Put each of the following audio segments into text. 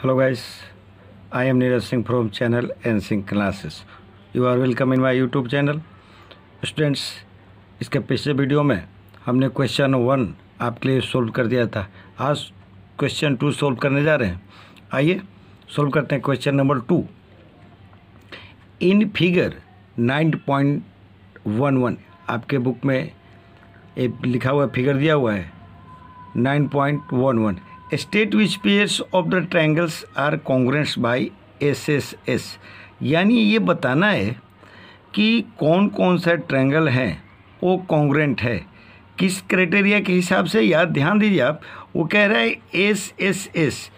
Hello guys, I am Neeraj Singh from channel NSync Classes. You are welcome in my YouTube channel. Students, इसके पिछले video में हमने question 1 आपके लिए solve कर दिया था। आज क्वेश्चन 2 सोल्व करने जा रहे हैं। आइए सोल्व करते हैं क्वेश्चन नंबर 2। इन फिगर 9.11 आपके बुक में एक लिखा हुआ फिगर दिया हुआ है 9.11। State which pairs of the triangles are congruent by S. यानी ये बताना है कि कौन कौन सा ट्रायंगल है वो कॉन्ग्रुएंट है, किस क्राइटेरिया के हिसाब से। याद ध्यान दीजिए आप, वो कह रहा है एस।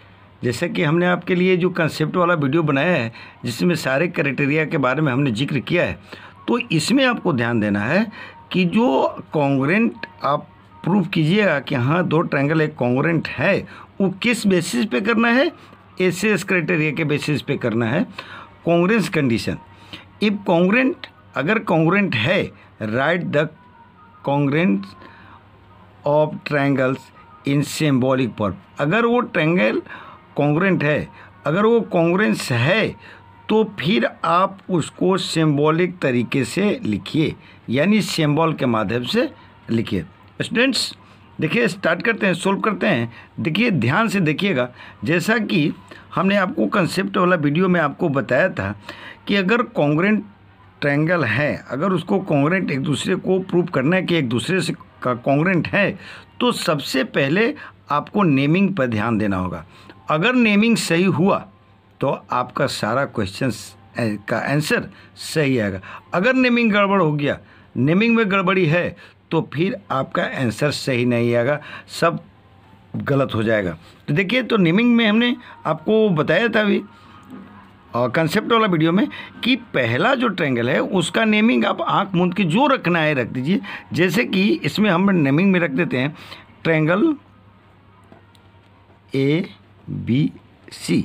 जैसे कि हमने आपके लिए जो कंसेप्ट वाला वीडियो बनाया है जिसमें सारे क्राइटेरिया के बारे में हमने जिक्र किया है, तो इसमें आपको ध्यान देना है कि जो कॉन्ग्रुएंट आप प्रूव कीजिएगा कि हाँ दो ट्रायंगल एक कॉन्ग्रुएंट है, वो किस बेसिस पे करना है, एस क्राइटेरिया के बेसिस पे करना है। कॉन्ग्रुएंस कंडीशन, इफ कॉन्ग्रुएंट, अगर कॉन्ग्रुएंट है, right the congruence of triangles in symbolic form. अगर वो ट्रायंगल कॉन्ग्रुएंट है, अगर वो कॉन्ग्रुएंस है, तो फिर आप उसको सिंबॉलिक तरीके से लिखिए, यानी सिंबल के माध्यम से लिखिए। स्टूडेंट्स देखिए, स्टार्ट करते हैं, सोल्व करते हैं। देखिए ध्यान से देखिएगा, जैसा कि हमने आपको कंसेप्ट वाला वीडियो में आपको बताया था कि अगर कॉन्ग्रुएंट ट्रायंगल है, अगर उसको कॉन्ग्रुएंट एक दूसरे को प्रूव करना है कि एक दूसरे से का कॉन्ग्रुएंट है, तो सबसे पहले आपको नेमिंग पर ध्यान देना होगा। अगर नेमिंग सही हुआ तो आपका सारा क्वेश्चन का आंसर सही आएगा। अगर नेमिंग गड़बड़ हो गया, नेमिंग में गड़बड़ी है, तो फिर आपका आंसर सही नहीं आएगा, सब गलत हो जाएगा। तो देखिए, तो नेमिंग में हमने आपको बताया था अभी कंसेप्ट वाला वीडियो में कि पहला जो ट्रायंगल है उसका नेमिंग आप आंख मूंद के जो रखना है रख दीजिए। जैसे कि इसमें हम नेमिंग में रख देते हैं ट्रायंगल ABC।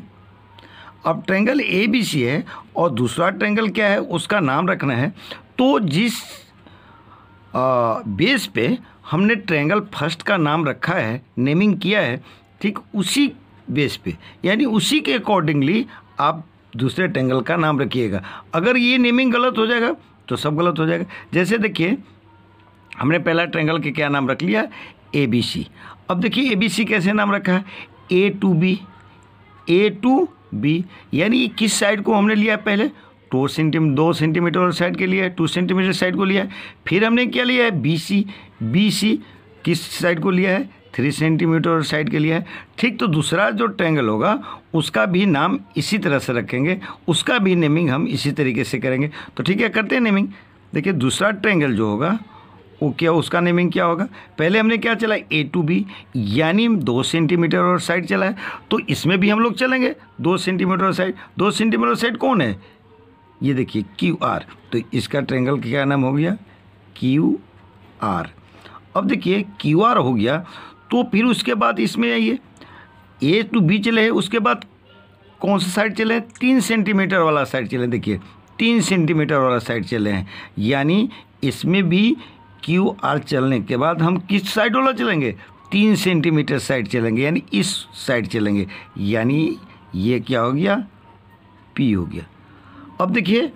अब ट्रायंगल ABC है और दूसरा ट्रायंगल क्या है उसका नाम रखना है। तो जिस बेस पे हमने ट्रायंगल फर्स्ट का नाम रखा है, नेमिंग किया है, ठीक उसी बेस पे, यानी उसी के अकॉर्डिंगली आप दूसरे ट्रायंगल का नाम रखिएगा। अगर ये नेमिंग गलत हो जाएगा तो सब गलत हो जाएगा। जैसे देखिए, हमने पहला ट्रायंगल के क्या नाम रख लिया, ABC। अब देखिए ABC कैसे नाम रखा है, A to B, यानी किस साइड को हमने लिया पहले, 2 सेंटीमीटर वाला साइड के लिए 2 सेंटीमीटर साइड को लिया है। फिर हमने क्या लिया है, BC किस साइड को लिया है, 3 सेंटीमीटर साइड के लिया है। ठीक, तो दूसरा जो ट्रायंगल होगा उसका भी नाम इसी तरह से रखेंगे, उसका भी नेमिंग हम इसी तरीके से करेंगे। तो ठीक है, करते हैं नेमिंग। देखिए दूसरा ट्रायंगल जो होगा वो क्या, उसका नेमिंग क्या होगा। पहले हमने क्या चला, A to B, यानी 2 सेंटीमीटर और साइड चला है, तो इसमें भी हम लोग चलेंगे 2 सेंटीमीटर और साइड। 2 सेंटीमीटर साइड कौन है, ये देखिए QR, तो इसका ट्रायंगल का क्या नाम हो गया, QR। अब देखिए QR हो गया, तो फिर उसके बाद इसमें आइए A to B चले हैं, उसके बाद कौन सा साइड चले हैं, 3 सेंटीमीटर वाला साइड चले। देखिए 3 सेंटीमीटर वाला साइड चले हैं, यानी इसमें भी QR चलने के बाद हम किस साइड वाला चलेंगे, 3 सेंटीमीटर साइड चलेंगे, यानी इस साइड चलेंगे, यानी ये क्या हो गया, P हो गया। अब देखिए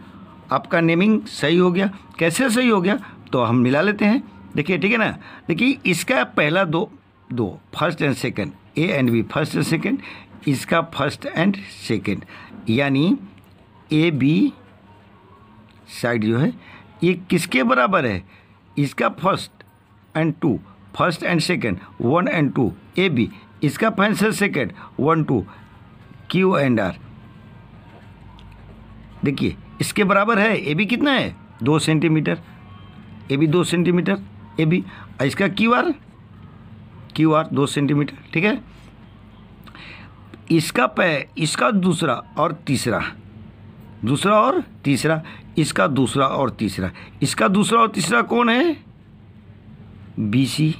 आपका नेमिंग सही हो गया। कैसे सही हो गया, तो हम मिला लेते हैं। देखिए ठीक है ना, देखिए इसका पहला दो first and second, A and B first and second, इसका फर्स्ट एंड सेकंड, यानी AB साइड जो है ये किसके बराबर है, इसका first and 2, first and second 1 and 2 AB, इसका first and second 1 2 Q and R। देखिए इसके बराबर है, AB कितना है, 2 सेंटीमीटर, AB 2 सेंटीमीटर AB, इसका QR 2 सेंटीमीटर। ठीक है, इसका दूसरा और तीसरा, इसका दूसरा और तीसरा, इसका दूसरा और तीसरा कौन है, BC।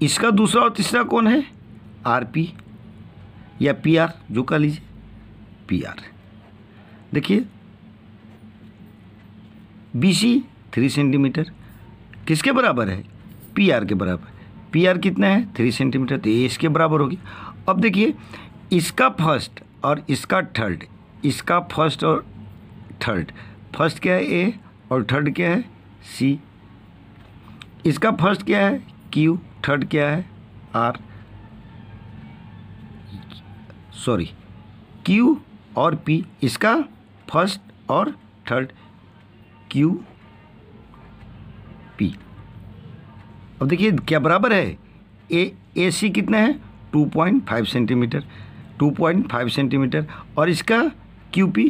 इसका दूसरा और तीसरा कौन है, RP या PR, जो कर लीजिए PR। देखिए BC 3 सेंटीमीटर किसके बराबर है, PR के बराबर। PR कितना है, 3 सेंटीमीटर, तो ये इसके बराबर होगी। अब देखिए इसका फर्स्ट और इसका थर्ड, इसका फर्स्ट और थर्ड, फर्स्ट क्या है ए और थर्ड क्या है सी, इसका फर्स्ट क्या है क्यू, थर्ड क्या है आर, सॉरी क्यू और पी, इसका फर्स्ट और थर्ड क्यू पी। अब देखिए क्या बराबर है, ए सी कितना है 2.5 सेंटीमीटर, 2.5 सेंटीमीटर, और इसका क्यू पी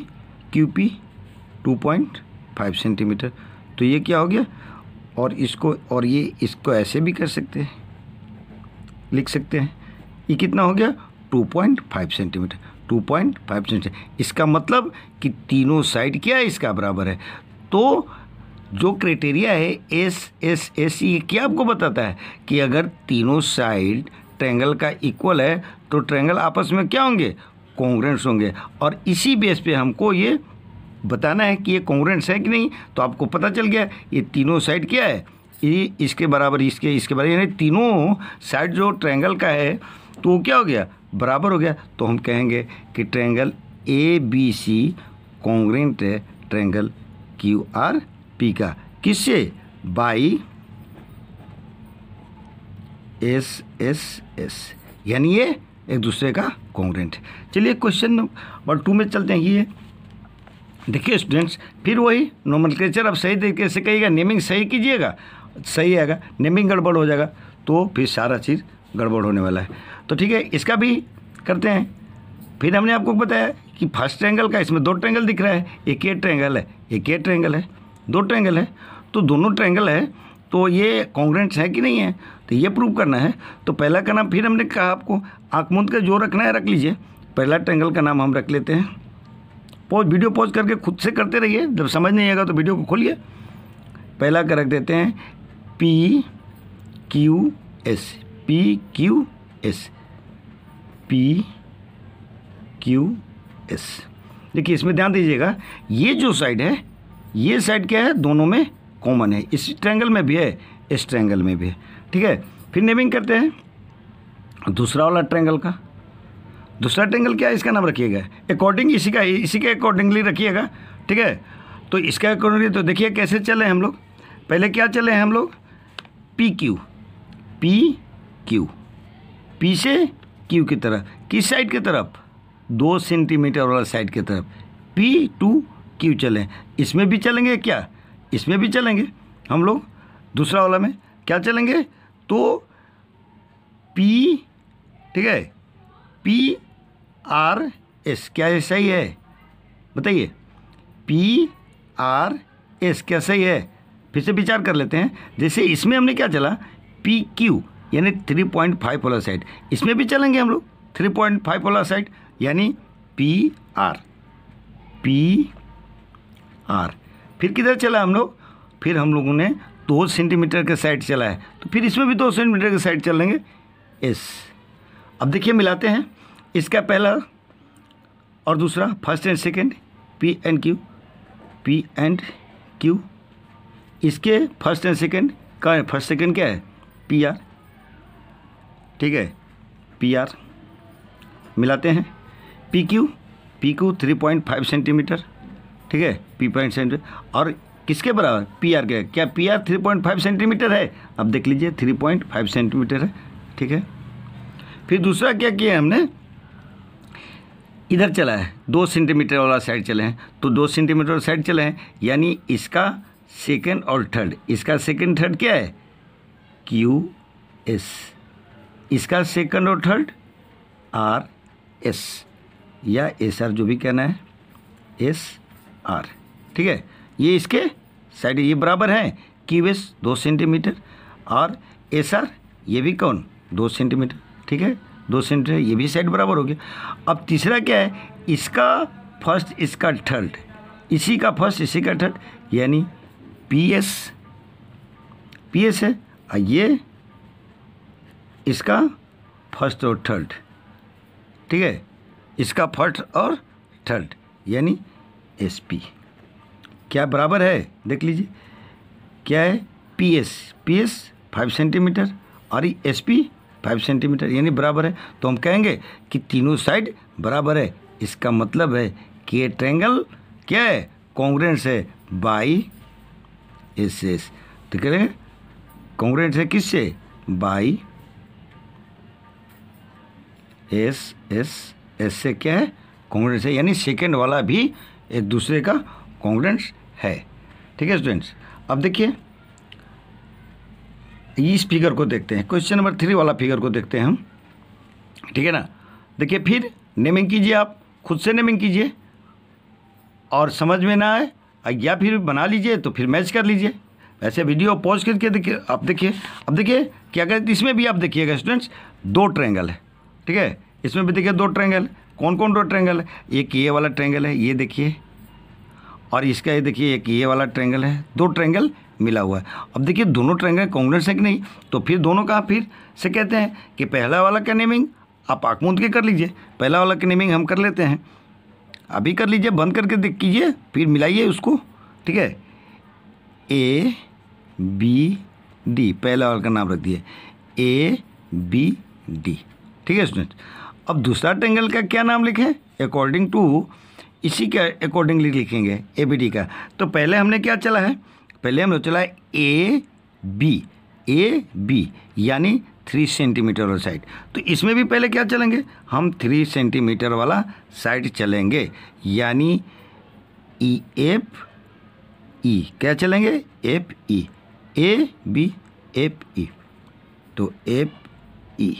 2.5 सेंटीमीटर। तो ये क्या हो गया, और इसको और ये इसको ऐसे भी कर सकते हैं, लिख सकते हैं, ये कितना हो गया 2.5 सेंटीमीटर, 2.5 सेंटीमीटर। इसका मतलब कि तीनों साइड क्या है इसका बराबर है। तो जो क्राइटेरिया है एस एस एस, ये क्या आपको बताता है कि अगर तीनों साइड ट्रायंगल का इक्वल है तो ट्रायंगल आपस में क्या होंगे, कॉन्ग्रुएंट्स होंगे। और इसी बेस पे हमको ये बताना है कि ये कॉन्ग्रुएंट्स है कि नहीं। तो आपको पता चल गया ये तीनों साइड क्या है, ये इसके बराबर, इसके बराबर, यानी तीनों साइड जो ट्रायंगल का है तो वो क्या हो गया, बराबर हो गया। तो हम कहेंगे कि triangle A B C congruent है ट्रायंगल क्यू आर पी का, किससे, बाई एस एस एस, यानी ये एक दूसरे का कॉन्ग्रुएंट है। चलिए क्वेश्चन नंबर 2 में चलते हैं। ये देखिए स्टूडेंट्स, फिर वही नोमेनक्लेचर अब सही तरीके से कहिएगा, नेमिंग सही कीजिएगा, सही आएगा, नेमिंग गड़बड़ हो जाएगा तो फिर सारा चीज़ गड़बड़ होने वाला है। तो ठीक है, इसका भी करते हैं। फिर हमने आपको बताया कि फर्स्ट ट्रायंगल का, इसमें 2 ट्रायंगल दिख रहा है, एक ये ट्रायंगल है, एक ये ट्रायंगल है, 2 ट्रायंगल है, तो दोनों ट्रायंगल है तो ये कॉन्ग्रुएंट्स है कि नहीं है, तो ये प्रूव करना है। तो पहला का नाम, फिर हमने कहा आपको आँख मूंद कर जो रखना है रख लीजिए। पहला ट्रायंगल का नाम हम रख लेते हैं, वीडियो पॉज करके खुद से करते रहिए, जब समझ नहीं आएगा तो वीडियो को खोलिए। पहला का रख देते हैं P Q S, P Q S, P Q S. देखिए इसमें ध्यान दीजिएगा, ये जो साइड है, ये साइड क्या है, दोनों में कॉमन है, इस ट्रायंगल में भी है, इस ट्रायंगल में भी है। ठीक है, फिर नेमिंग करते हैं दूसरा वाला ट्रायंगल का। दूसरा ट्रायंगल क्या है, इसका नाम रखिएगा अकॉर्डिंग, इसी के अकॉर्डिंगली रखिएगा। ठीक है, तो इसका अकॉर्डिंगली, तो देखिए कैसे चले हम लोग, पहले क्या चले हैं हम लोग, P Q, P Q, P से क्यू की तरफ, किस साइड की तरफ, 2 सेंटीमीटर वाला साइड की तरफ, पी टू क्यू चलें। इसमें भी चलेंगे क्या, इसमें भी चलेंगे हम लोग, दूसरा वाला में क्या चलेंगे, तो पी, ठीक है, पी आर एस, क्या ये सही है बताइए, पी आर एस क्या सही है, फिर से विचार कर लेते हैं। जैसे इसमें हमने क्या चला, पी क्यू यानी 3.5 वाला साइड, इसमें भी चलेंगे हम लोग 3.5 वाला साइड, यानी पी आर, पी आर। फिर किधर चला हम लोग, फिर हम लोगों ने 2 सेंटीमीटर का साइड चला है, तो फिर इसमें भी 2 सेंटीमीटर का साइड चलेंगे एस। अब देखिए मिलाते हैं, इसका पहला और दूसरा, first and second, P and Q, P and Q, इसके फर्स्ट एंड सेकेंड का, फर्स्ट सेकेंड क्या है, पी आर। ठीक है, पी आर मिलाते हैं, पी क्यू 3.5 सेंटीमीटर, ठीक है, पी पॉइंट सेंटीमीटर, और किसके बराबर, पी आर के, क्या पी आर 3.5 सेंटीमीटर है, अब देख लीजिए 3.5 सेंटीमीटर है। ठीक है, फिर दूसरा क्या किया हमने, इधर चला है 2 सेंटीमीटर वाला साइड चले हैं, तो 2 सेंटीमीटर वाला साइड चले हैं, यानी इसका सेकंड और थर्ड, इसका सेकंड थर्ड क्या है, क्यू एस, इसका सेकंड और थर्ड आर एस, या एस आर, जो भी कहना है, एस आर। ठीक है, ये इसके साइड ये बराबर है, क्यू एस 2 सेंटीमीटर और एस आर ये भी कौन 2 सेंटीमीटर। ठीक है, 2 सेंटीमीटर, ये भी साइड बराबर हो गया। अब तीसरा क्या है, इसका फर्स्ट, इसका थर्ड, इसी का फर्स्ट, इसी का थर्ड, यानी पी एस है, और ये इसका फर्स्ट और थर्ड। ठीक है, इसका फर्स्ट और थर्ड, यानी एस पी, क्या बराबर है, देख लीजिए क्या है, पी एस 5 सेंटीमीटर और एस पी 5 सेंटीमीटर यानी बराबर है। तो हम कहेंगे कि तीनों साइड बराबर है। इसका मतलब है कि ये ट्रायंगल क्या है, कॉन्ग्रुएंस है बाई एस एस। तो करेंगे कॉन्ग्रुएंस है किससे, बाई एस एस। एस से क्या है, कॉन्ग्रुएंस है, यानी सेकेंड वाला भी एक दूसरे का कॉन्ग्रुएंस है। ठीक है स्टूडेंट्स, अब देखिए इस फिगर को देखते हैं, क्वेश्चन नंबर 3 वाला फिगर को देखते हैं हम। ठीक है ना, देखिए फिर नेमिंग कीजिए, आप खुद से नेमिंग कीजिए और समझ में ना आए या फिर बना लीजिए तो फिर मैच कर लीजिए। ऐसे वीडियो पॉज करके देखिए। अब देखिए क्या कहते, इसमें भी आप देखिएगा स्टूडेंट्स 2 ट्रायंगल है। ठीक है, इसमें भी देखिए 2 ट्रायंगल। कौन कौन 2 ट्रायंगल है, एक ये वाला ट्रायंगल है, ये देखिए, और इसका ये देखिए एक ये वाला ट्रायंगल है। 2 ट्रायंगल मिला हुआ है। अब देखिए दोनों ट्रायंगल कॉन्ग्रुएंस है कि नहीं, तो फिर दोनों का फिर से कहते हैं कि पहला वाला का नेमिंग आप आँख मूंद के कर लीजिए। पहला वाला का नेमिंग हम कर लेते हैं, अभी कर लीजिए, बंद करके देख कीजिए, फिर मिलाइए उसको। ठीक है, ए बी डी, पहला वाला का नाम रख दिए ए बी डी। ठीक है स्टूडेंट, अब दूसरा ट्रायंगल का क्या नाम लिखें, अकॉर्डिंग टू इसी के अकॉर्डिंगली लिखेंगे ए बी डी का। तो पहले हमने क्या चला है, पहले हमने चला है ए बी यानी 3 सेंटीमीटर वाला साइड। तो इसमें भी पहले क्या चलेंगे, हम 3 सेंटीमीटर वाला साइड चलेंगे, यानी ई एफ ई, क्या चलेंगे, F E, A B F E, तो एफ ई।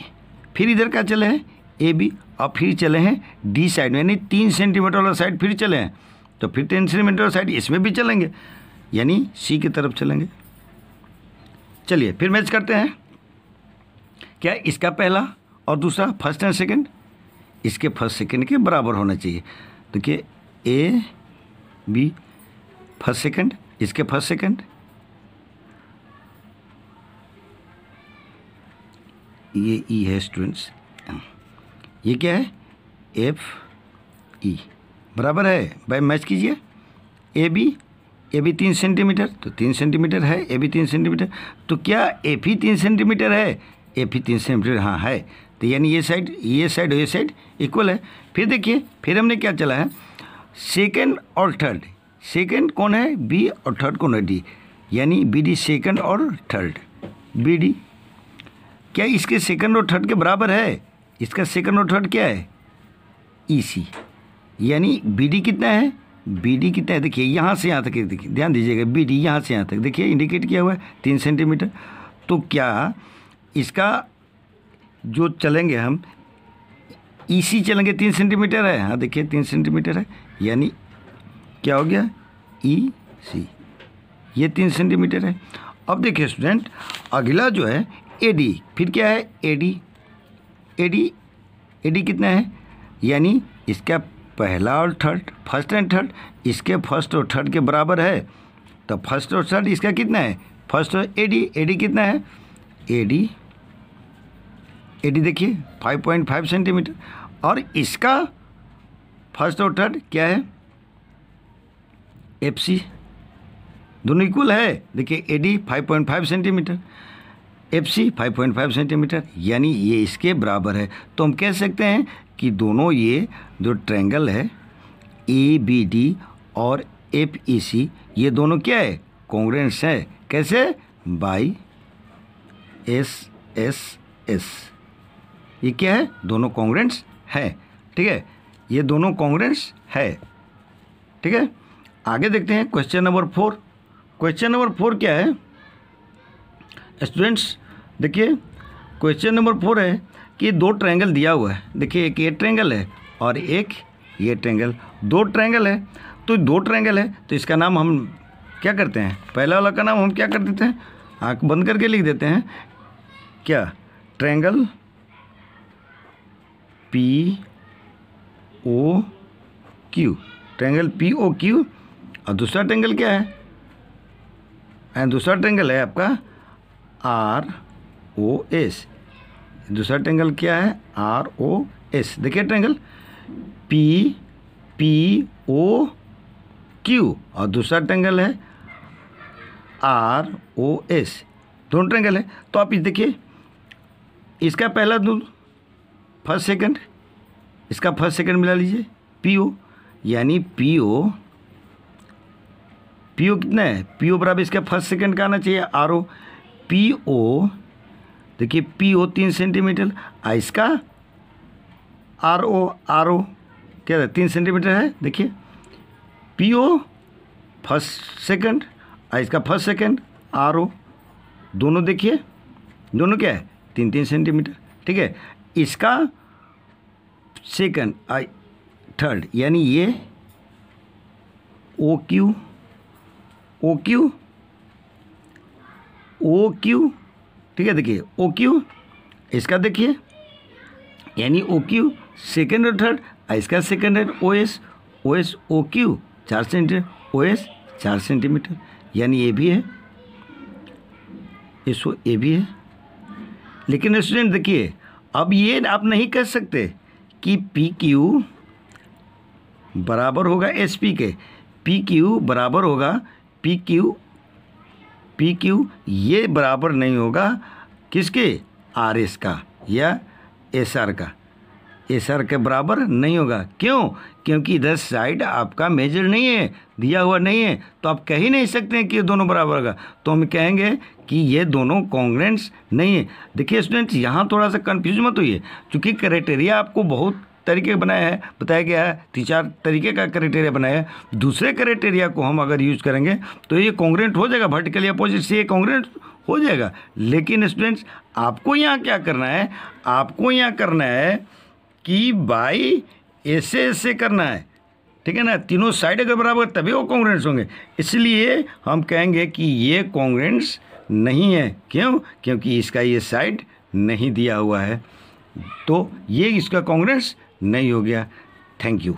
फिर इधर क्या चले हैं, ए बी, और फिर चले हैं डी साइड में, यानी 3 सेंटीमीटर वाला साइड फिर चले हैं। तो फिर 3 सेंटीमीटर वाला साइड इसमें भी चलेंगे, यानी सी की तरफ चलेंगे। चलिए फिर मैच करते हैं, क्या इसका पहला और दूसरा फर्स्ट एंड सेकंड इसके फर्स्ट सेकंड के बराबर होना चाहिए। देखिए ए बी फर्स्ट सेकंड, इसके फर्स्ट सेकंड, ये ई है स्टूडेंट्स, ये क्या है, एफ ई, बराबर है। भाई मैच कीजिए, ए बी 3 सेंटीमीटर, तो 3 सेंटीमीटर है, ए बी 3 सेंटीमीटर, तो क्या एफ ही 3 सेंटीमीटर है, एफ ही 3 सेंटीमीटर हाँ है। तो यानी ये साइड और ये साइड इक्वल है। फिर देखिए फिर हमने क्या चला है, सेकंड और थर्ड। सेकंड कौन है, बी, और थर्ड कौन है, डी, यानी बी डी सेकंड और थर्ड, बी डी। क्या इसके सेकंड और थर्ड के बराबर है, इसका सेकंड और थर्ड क्या है, ई सी, यानी बी डी कितना है, बी डी कितना है, देखिए यहाँ से यहाँ तक, देखिए ध्यान दीजिएगा, बी डी यहाँ से यहाँ तक देखिए इंडिकेट किया हुआ है 3 सेंटीमीटर। तो क्या इसका जो चलेंगे हम ई सी चलेंगे 3 सेंटीमीटर है, हाँ देखिए 3 सेंटीमीटर है, यानी क्या हो गया, ई सी, ये 3 सेंटीमीटर है। अब देखिए स्टूडेंट अगला जो है ए डी, फिर क्या है ए डी, ए डी कितना है, यानी इसका पहला और थर्ड, फर्स्ट एंड थर्ड, इसके फर्स्ट और थर्ड के बराबर है। तो फर्स्ट और थर्ड इसका कितना है, फर्स्ट और ए डी कितना है, ए डी देखिए 5.5 सेंटीमीटर, और इसका फर्स्ट और थर्ड क्या है, एफ सी, दोनों इक्वल है। देखिए A D 5.5 centimetre, F C 5.5 centimetre, यानी ये इसके बराबर है। तो हम कह सकते हैं कि दोनों ये जो ट्रायंगल है ए बी डी और एफ ई सी, ये दोनों क्या है, कॉन्ग्रुएंस है। कैसे, बाई एस एस एस, ये क्या है, दोनों कॉन्ग्रुएंस है। ठीक है, ये दोनों कॉन्ग्रुएंस है। ठीक है, आगे देखते हैं क्वेश्चन नंबर 4। क्वेश्चन नंबर 4 क्या है स्टूडेंट्स, देखिए क्वेश्चन नंबर 4 है कि 2 ट्रायंगल दिया हुआ है। देखिए एक ये ट्रायंगल है और एक ये ट्रायंगल, 2 ट्रायंगल है। तो 2 ट्रायंगल है तो इसका नाम हम क्या करते हैं, पहला वाला का नाम हम क्या कर देते हैं, आँख बंद करके लिख देते हैं, क्या, triangle P O Q, triangle P O Q. और दूसरा ट्रायंगल क्या है, एंड दूसरा ट्रायंगल है आपका आर ओ एस। दूसरा ट्रायंगल क्या है, आर ओ एस। देखिए ट्रायंगल पी ओ क्यू, और दूसरा ट्रायंगल है आर ओ एस, दोनों ट्रायंगल है। तो आप इस देखिए इसका पहला दूर फर्स्ट सेकंड, इसका फर्स्ट सेकंड मिला लीजिए पी ओ, यानी पी ओ कितना है, पी ओ बराबर इसका फर्स्ट सेकंड का आना चाहिए आर ओ, पी ओ देखिए पी ओ 3 सेंटीमीटर, इसका आर ओ क्या है 3 सेंटीमीटर है, देखिए पी ओ फर्स्ट सेकंड, इसका फर्स्ट सेकंड आर ओ, दोनों देखिए दोनों क्या है 3 सेंटीमीटर, ठीक है। इसका सेकंड थर्ड, यानी ये ओ क्यू ठीक है, देखिए ओ क्यू, इसका देखिए यानी ओ क्यू सेकेंड और थर्ड, इसका सेकेंड है O S O Q 4 centimetre, O S 4 centimetre, यानी ये भी है, इसको ये भी है। लेकिन स्टूडेंट देखिए अब ये आप नहीं कह सकते कि पी क्यू बराबर होगा एस पी के, पी क्यू बराबर होगा पी क्यू ये बराबर नहीं होगा किसके, आर एस का या एस आर का, एस आर के बराबर नहीं होगा। क्यों? क्योंकि इधर साइड आपका मेजर नहीं है, दिया हुआ नहीं है, तो आप कह ही नहीं सकते हैं कि ये दोनों बराबर होगा, तो हम कहेंगे कि ये दोनों कॉन्ग्रुएंट्स नहीं है। देखिए स्टूडेंट्स यहाँ थोड़ा सा कंफ्यूज मत होइए, क्योंकि क्राइटेरिया आपको बहुत तरीके बनाया है, बताया गया है 3-4 तरीके का क्राइटेरिया बनाया है। दूसरे क्राइटेरिया को हम अगर यूज़ करेंगे तो ये कॉन्ग्रुएंट हो जाएगा, वर्टिकली अपोजिट से ये कॉन्ग्रुएंट हो जाएगा। लेकिन स्टूडेंट्स आपको यहाँ क्या करना है, आपको यहाँ करना है कि बाई ऐसे करना है, ठीक है ना, तीनों साइड अगर बराबर तभी वो कॉन्ग्रुएंट्स होंगे। इसलिए हम कहेंगे कि ये कॉन्ग्रुएंट्स नहीं है। क्यों? क्योंकि इसका ये साइड नहीं दिया हुआ है, तो ये इसका कॉन्ग्रुएंट्स नहीं हो गया। Thank you.